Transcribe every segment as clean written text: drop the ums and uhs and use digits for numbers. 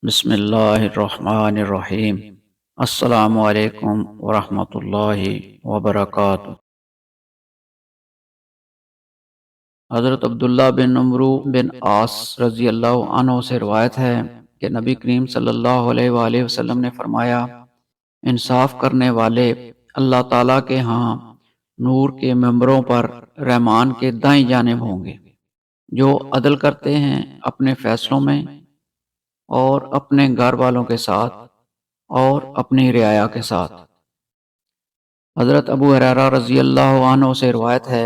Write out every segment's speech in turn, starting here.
بسم اللہ الرحمن الرحیم۔ السلام علیکم ورحمۃ اللہ وبرکاتہ۔ حضرت عبداللہ بن عمرو بن عاص رضی اللہ عنہ سے روایت ہے کہ نبی کریم صلی اللہ علیہ وآلہ وسلم نے فرمایا، انصاف کرنے والے اللہ تعالیٰ کے ہاں نور کے ممبروں پر رحمان کے دائیں جانب ہوں گے۔ جو عدل کرتے ہیں اپنے فیصلوں میں اور اپنے گھر والوں کے ساتھ اور اپنی رعایا کے ساتھ۔ حضرت ابو ہریرہ رضی اللہ عنہ سے روایت ہے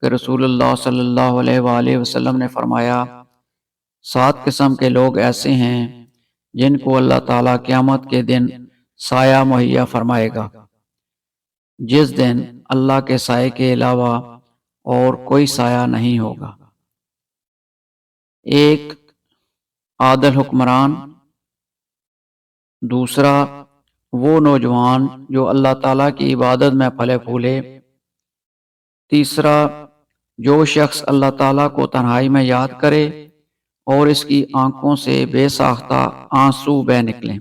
کہ رسول اللہ صلی اللہ علیہ وآلہ وسلم نے فرمایا، 7 قسم کے لوگ ایسے ہیں جن کو اللہ تعالیٰ قیامت کے دن سایہ مہیا فرمائے گا، جس دن اللہ کے سائے کے علاوہ اور کوئی سایہ نہیں ہوگا۔ ایک عادل حکمران، دوسرا وہ نوجوان جو اللہ تعالیٰ کی عبادت میں پھلے پھولے، تیسرا جو شخص اللہ تعالیٰ کو تنہائی میں یاد کرے اور اس کی آنکھوں سے بے ساختہ آنسو بہہ نکلیں،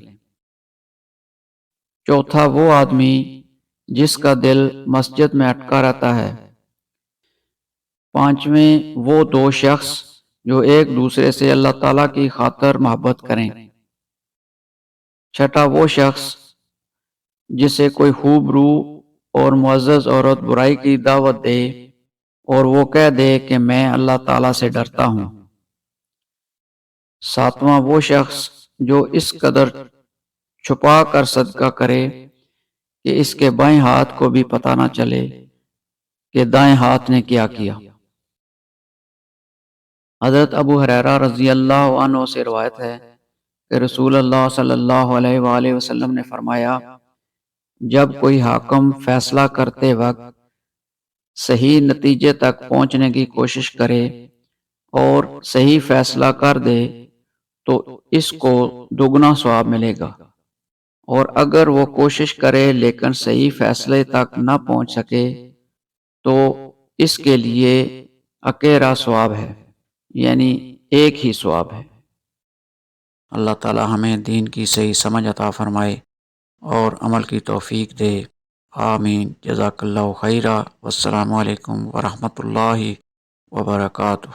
چوتھا وہ آدمی جس کا دل مسجد میں اٹکا رہتا ہے، پانچویں وہ 2 شخص جو ایک دوسرے سے اللہ تعالیٰ کی خاطر محبت کریں، چھٹا وہ شخص جسے کوئی خوب روح اور معزز عورت برائی کی دعوت دے اور وہ کہہ دے کہ میں اللہ تعالیٰ سے ڈرتا ہوں، ساتواں وہ شخص جو اس قدر چھپا کر صدقہ کرے کہ اس کے بائیں ہاتھ کو بھی پتہ نہ چلے کہ دائیں ہاتھ نے کیا کیا۔ حضرت ابو ہریرہ رضی اللہ عنہ سے روایت ہے کہ رسول اللہ صلی اللہ علیہ وآلہ وسلم نے فرمایا، جب کوئی حاکم فیصلہ کرتے وقت صحیح نتیجے تک پہنچنے کی کوشش کرے اور صحیح فیصلہ کر دے تو اس کو دگنا ثواب ملے گا، اور اگر وہ کوشش کرے لیکن صحیح فیصلے تک نہ پہنچ سکے تو اس کے لیے اکیرا ثواب ہے، یعنی ایک ہی ثواب ہے۔ اللہ تعالی ہمیں دین کی صحیح سمجھ عطا فرمائے اور عمل کی توفیق دے، آمین۔ جزاک اللہ خیرہ، والسلام علیکم ورحمۃ اللہ وبرکاتہ۔